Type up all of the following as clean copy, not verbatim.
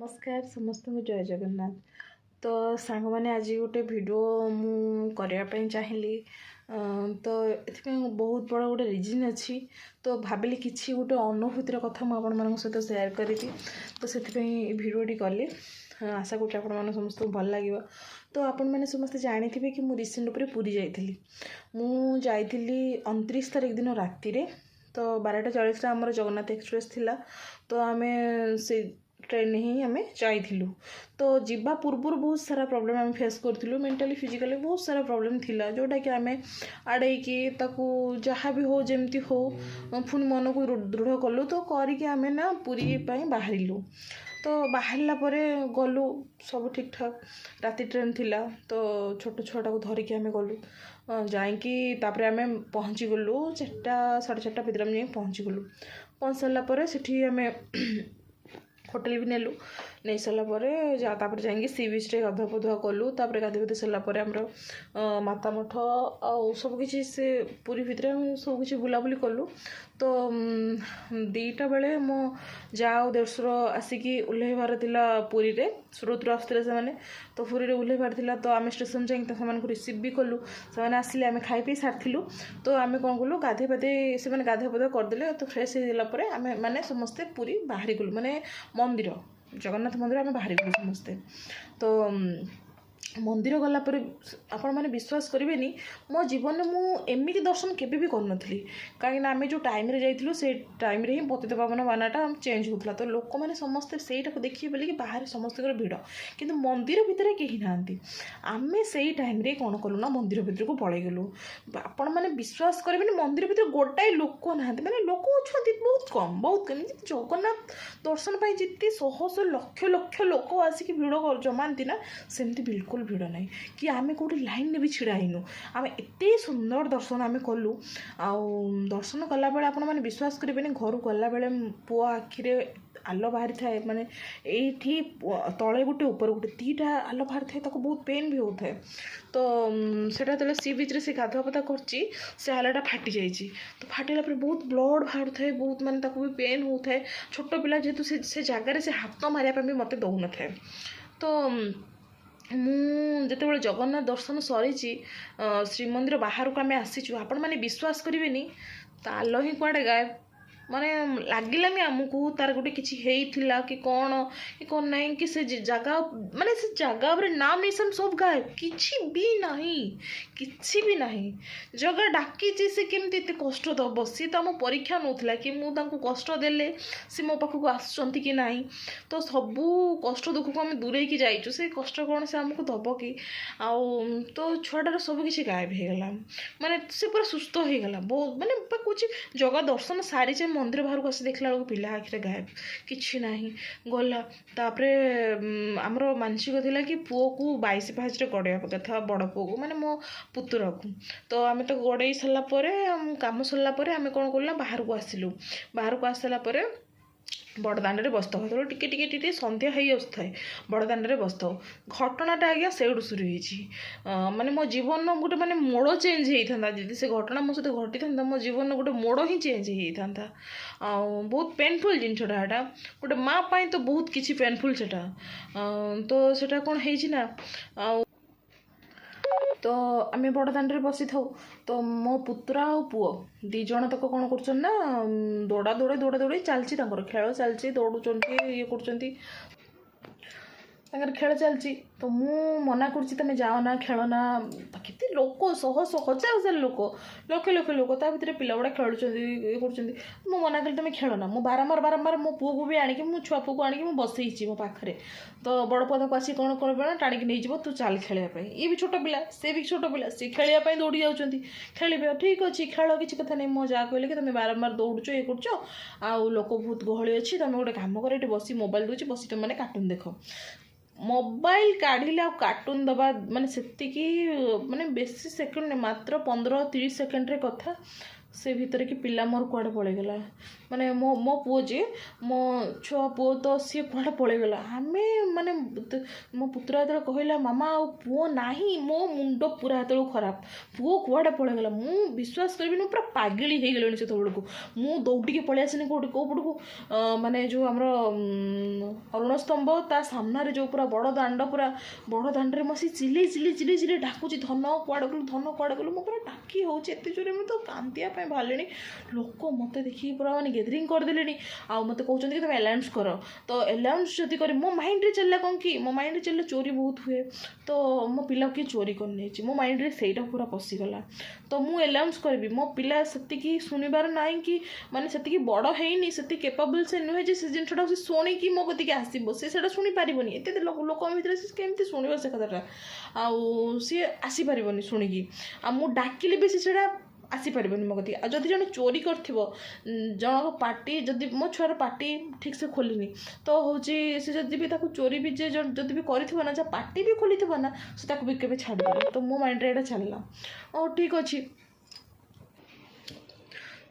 नमस्कार समस्त को जय जगन्नाथ। तो सांग मैंने आज गोटे वीडियो मुझे चाहिए तो ये बहुत बड़ा गोटे रिजन अच्छी। तो भाविली किसी गोटे अनुभूतिर कथा मुझे सहित सेयार करी। तो से भिडटी कली आशा करूँ आपण समस्त भल लगे। तो आपण मैंने समस्त जानी थे कि मुझे रिसेंट पूरी जाइली। मुझे 29 तारीख दिन राति तो 12:40 आम जगन्नाथ एक्सप्रेस थिला। तो आम से ट्रेन ही आम जाइलु। तो जीवा पूर्वर बहुत सारा प्रॉब्लम आम फेस करूँ, मेंटली फिजिकली बहुत सारा प्रॉब्लम थिला, जोटा कि आम आड़े जहाँ भी हो जमती हो पुणी मन को दृढ़ कलु। तो करिकी आम ना पुरी बाहरिलु। तो बाहरला परे गलु सब ठीक ठाक। राति ट्रेन थिला तो छोट छुआटा को धरिकी आम गलु जाइकी तापर आम पहुँची गलु 4टा 4:30 भितर आम पहुँची गलु। पहुँच सारापर से आम होटेल भी नेलु। नहीं सारापर तापर जाइए सी बीच रे गाधुआ पाधुआ कलु। तापर गाधुआ पाधुआ सारापर आमर माता मठ आ सबकि से पूरी भितर सबकि बुलाबुली कलु। तो 2टा बेले मो जाओ देढ़शुर आसिकी ओह्लैबार थिला पुरी रे सुरत आसुले से। तो पुरी रे ओह्लैबार थिला। तो आम स्टेशन जाइए रिसीव भी कलु। से आसिले आम खाई पी सारिलु। तो आम कौन कलु गाधे पाधे से गाधुआ पाधुआ करदे। तो फ्रेश होगापर आम मैंने समस्ते पूरी बाहरी गलु माने मंदिर जगन्नाथ मंदिर आम बाहरी गलु समस्ते। तो मंदिर गलापर आपण मैंने विश्वास करेंगे मो जीवन में मुझे दर्शन केवे भी कर नी। कहीं आम जो टाइम रे जाइलु से टाइम रे ही पतित पावन बानाटा चेंज होता। तो लोक मैंने समस्ते से देखिए बोल कि बाहर समस्त भिड़ किंतु मंदिर भितर कहीं ना आम से टाइम रे कौन कलु ना मंदिर भितर को पलि गलु। आपण मैंने विश्वास करेंगे मंदिर भितर गोटाए लोक ना मैंने लोक अच्छा बहुत कम जगन्नाथ दर्शन पर जी शह शह लक्ष लक्ष लोक आसिक भिड़ जमाती ना सेमती बिल्कुल भिड़ ना कि आम कौटे लाइन भी छिड़ा हैनु। आम एत सुंदर दर्शन आम कलु। दर्शन कला बेले आपण मैंने विश्वास करेंगे घर गला बेले पुआ आखिरे आलो बाहरी थाए माने ये तले गोटे ऊपर गोटे 2टा आलो बाहरी थाए बहुत पेन भी होता है। तो सेटा तले सी बीच रे से गाधुआ पाधा करची से आलाटा फाटी जाइए। तो फाटिला पर बहुत ब्लड बाहर थाए बहुत माने भी पेन होता है। छोट पिला जेहेतु से जगार से हाथ मारिया भी मत दौन था। तो मुझे जगन्नाथ दर्शन सरी श्रीमंदिर बाहर को आम आसीचु आपण मैंने विश्वास करेंगे ताल ही कुआडे गायब माने लगिलानी आमको तार गोटे किसी होता कि कौन नहीं कि से जगह माने से जगह नाम निशान सब गायब किसी भी नहीं जगह डाकी से केमती एत कष्ट दब सी तो आम परीक्षा नौला कि मुझे कष्ट देले सी मो पाखक आसुंच कि ना। तो सबू कष्ट दुख को आम दूरे की जाइचु से कष्ट कौन से आमको दब कि तो छुआटार सब किसी गायब होगला माने से पूरा सुस्थ होगला बहुत माने कुछ जगह दर्शन सारी मंदिर बाहर को आसी देखला बेलू पिला आखिरे गायब किसी ना गला। तापर आमर मानसिक थिला कि पुओ को 22 पाहाच गड़े कथा बड़ पुओ को माने मो पुतुरा को। तो आम तो गड़े सारापर कम सरलापर आम कौन कलु बाहर को आसिलु। बाहर को आसारापर बड़दाण्ड बसता जो टिके सन्ध्या हो आसुए बड़दाण्ड बसता घटनाटा आज्ञा से शुरू हो माने मो जीवन गोटे माने मोड़ चेंज होता जी से घटना मो सहित घटी था मो जीवन गोटे मोड़ ही चेंज होता। बहुत पेनफुल जिनटा एटा गोटे माँ पाई तो बहुत किसी पेनफुल से तो सेटा कौन है तो आम बड़दाण्ड बसी था। तो मो पुतुरा आ पुओ 2 जण तक कौन कर दौड़ा दौड़ी चलती खेल चलती दौड़ुंट ये कर खेल चलती। तो मु मना करुच्ची तुम जाओ ना खेल ना केते लोक शह शह हजार हजार लोक लक्ष लक्ष लोक ता भीतर पिला गुड़ा खेलुं ये कर मना करी तुम खेल ना। मुझे बारंबार मो पुओ को भी आणिकी मो छुआ पुओ को आणिकी मु बसई मो पाखे। तो बड़ पद को आसी कौन कौन टाणिकी नहीं तू चल खेलवाई ये भी छोट पिला से भी छोट पिला सी खेलवाई दौड़ी जाऊँच खेल ठीक अच्छे खेल किसी कथा नहीं। मो जा कहले कि तुम बारंबार दौड़ुच ये कर लोक बहुत गहली अच्छी तुम गोटे कम कर ये बस मोबाइल दूसरी बस तुम मैंने कार्टून देख मोबाइल काढ़िले कार्टून दबा माने सेतिकी माने बेसी सेकेंड मात्र 15-30 सेकेंड रे कथा से भितर कि पिला मोर कुआडे पळेगला माने मो मो पुओ जे मो छुआ पुओ तो सी कुआडे पळेगला आमे माने मो पुत्रा जेतବେଳେ कहला मामा पुओ नाही मो मुंड पूरा हेतବେଳେ खराब पुओ कुआडे पळेगला मु विश्वास करबिनी पूरा पागली हे गेलनी से तळको मु दौड़ी के पळे आसिनी को पडको माने जो हमरो अरुण स्तंभ ता सामना रे जो पूरा बड़ दांड रे मसी चिल्ली चिल्ली चिल्ली चिल्ली डाकुची धन कुआडे गलो मो पूरा डाकी होचे एते जोरे मु तो कांतिया पे भालेनी लोक मते देखि पूरा माने गैदरिंग कर देलेनी आ मते कहउछन कि तुम अलाउंस करो तो अलाउंस जति करी मो माइंड रे चलला कोन कि मो माइंड रे चलले चोरी बहुत हुए तो मो पिला के चोरी कर नेछि मो माइंड रे सेटा पूरा पसी गला तो मु अलाउंस करबी मो पिला सत्ति की सुनिबार नाही कि माने सत्ति की बड़ हेइनी सत्ति केपेबल से नुहे जे से जिनछटा से सोनी कि मो कति के आसीबो से सेटा सुनी पारिबोनी एते लोक भितर से केमति सुनिबो से कथाटा आ सी आसी पारिबोनी सुनी कि आ मु डाकिले भी से सेटा आसीपारनि मो कति जदि जन चोरी करथिबो जनक पार्टी जदि मो छुआर पार्टी ठीक से खोलिनी तो होची से जदि भी ताको चोरी भी जे जदि भी करथिबो ना जा पार्टी भी खोलिथिबो ना से ताको भी केबे छाड़ दे तो मो माइंड रे एटा चलला ओ ठीक अछि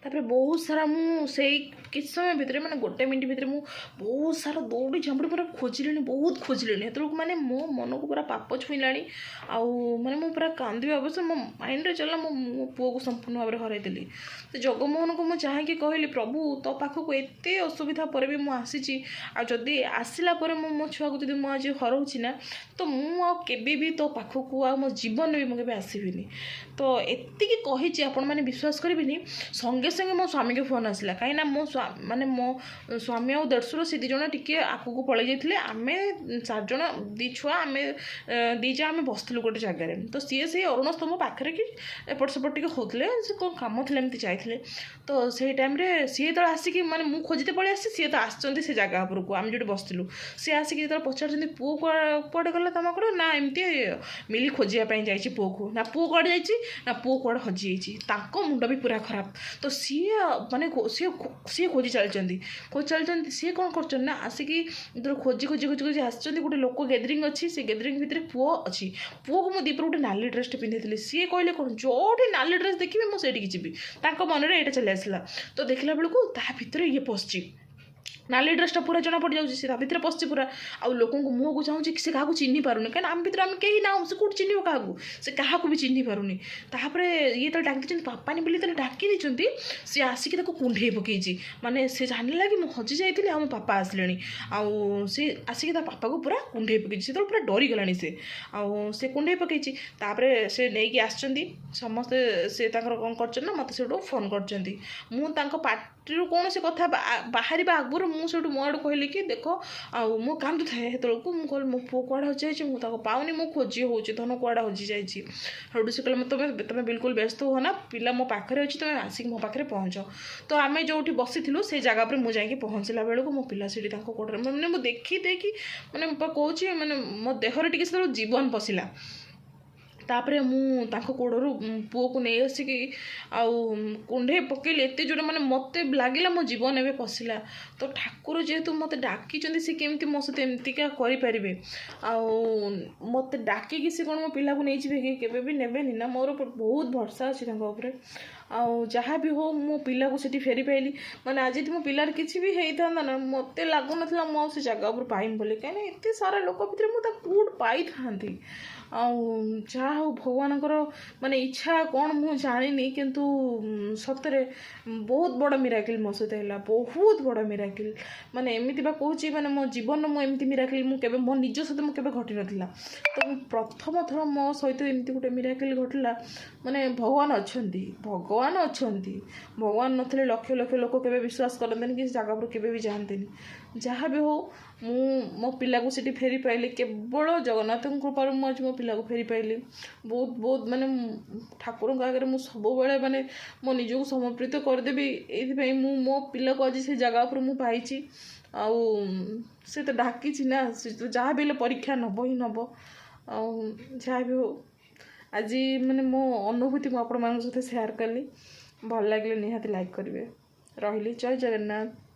तापर बहुत सारा मु से किस समय भितर मैंने गोटे मिनट भितर मु बहुत सारा दौड़ी झाँपड़ी पूरा खोजिले बहुत खोजिले हेतु माने मो मन को पूरा पाप छुईलाणी आउ माने मु पूरा कांदी अवश्य मो माइंड रे चलला मो पुओ को संपूर्ण भाव में हरईदेली तो जगमोहन को मुझे चाहे कहली प्रभु तो पाखक एते असुविधा पर भी मुझे आसी आदि आसला मो छुआ को जब मुझे हरौची ना तो मुझे भी तो पाखक आ मो जीवन भी मुझे आसबिनी तो एतिकी कही आपण मैंने विश्वास करेंगे संगे संगे मो स्वामी के फोन आसला कहीं मो माने मो स्वामी और देढ़शुर से दिज टी आगू को पलि जाते आम 4 जन दी छुआ आम दीजा आम बसलु गोटे जगार तो सी से अरुण स्तंभ पाखे कि एपट सेपट टे होते कौन कम थे एमती जाते तो से टाइम सी तो आसिक माने मु खोजते पलि आसी सी तो आसती से जगह उपरको आम जो बसलु सी आसिक जो पचार पुओ कड़े गला तुम कौन ना एमती मिली खोजापी जाइए पुओ को ना पुओ कड़े ना पुओ कड़े हजि जाइए मुंड भी पूरा खराब तो सी माने सी खोजी चलती सी कौन कर ना आसिकी जो खोजी खोजी खोजी खोजी आसती गोटे लोक गैदरिंग अच्छी से गैदरिंग भितर पुओ अच्छी पुओ को मुझे दीपर गोटे नाली ड्रेस पिंधि सी कहले कौन जो नाली ड्रेस देखिए मुझे जी मन में यहाँ चली आसला तो देखला बेलू ता भर ये पशि नाली ड्रेसटा पूरा जना पड़ जाऊँगी भितर पशि पूरा आउ लोक मुँह को चाहूँ से क्या चिन्ह पारुनी कहीं आम भर आम कहीं ना से कौट चिन्ह क्या से क्या भी चिन्ह पारुनी तापर ये तो डाक दी पापानी बोली तो डाक दी सी आसिक कुंडे पकई माने से जानला कि मुझे हजि जाइए आ मो पापा आसिले आउ सी आसिक पापा को पूरा कुंडे पकई से तो पूरा डरी गलानी से आउ से कुंडे पकई तापर से नहीं आसती समस्ते से कौन कर मत से फोन कर पार्टी कौन से कथा बाहर आगुरी मुझे मो आड़ कहली कि देख आउ मु कांदु थाए हेतु मुझे मो पुओ कड़ा हजि जाइए मुझे पाऊनी मो खोजी हो धन कड़ा हजि जाइए से से कहले तुम तुम बिल्कुल व्यस्त हो ना पिला मो पाखे अच्छी तुम आसिक मो पाखे पहुँच तो आम जो बसी से जगह पर मुझे जाकि पहुँचला बेलू मो पिला से कोड़े मैंने मुझे देखी देखी मैंने कौच मैंने मो देहर टी जीवन पशिला तापर मुझे कोड़ू पुओ को नहीं आसिक कुंडे पकईली एत जोर मैंने मत लगे मो जीवन एवं पशिला तो ठाकुर जेहेतु मत डाकी सी केमती मो सहित एमतीका करें मत डाकिकी सी कौन मो पिला को नहीं कि केवे भी नेबेनि ना मोर बहुत भरसा अच्छी आउ जहाँ भी हो मो पिला को सीठी फेरी पाइली माने आज मो पिलार किसी भी होता ना मत लगुन मो से जगह उपर पाइम बोली कहीं एत सारा लोक भितर मुझे कौट पाई था जहाँ हो भगवान माने इच्छा कौन मु जानी किंतु सतरे बहुत बड़ मिराकिल मो सहित है बहुत बड़ मिराकिल माने एमती कहूँ माने मो जीवन मुझे मिराकिल मुझे मो निज सहित मुझे घटी नाला तो प्रथम थर मो सहित एमती गोटे मिराकिल घटला माने भगवान अच्छा भगवान नथिले लक्ष लक्ष लोक केबे विश्वास करते कि जगह पर केबे भी जानते जहाँ भी हो मो पिला को सीठी फेरी पाइली केवल जगन्नाथ कृपार मुझे मो पिला को फेरी पाइली बहुत बहुत माने ठाकुर आगे मुझे सब बेले माने मो निजक समर्पित करदेवी ये मो पिला को आज से जगह पर मुझे पाई आउ से तो डाकी ना तो जहाँ भी परीक्षा नब ही नब जहाँ भी हो आज माने मो अनुभूति मुझे सहित सेयार कली भल लगे निहाती लाइक करेंगे रही जय जगन्नाथ।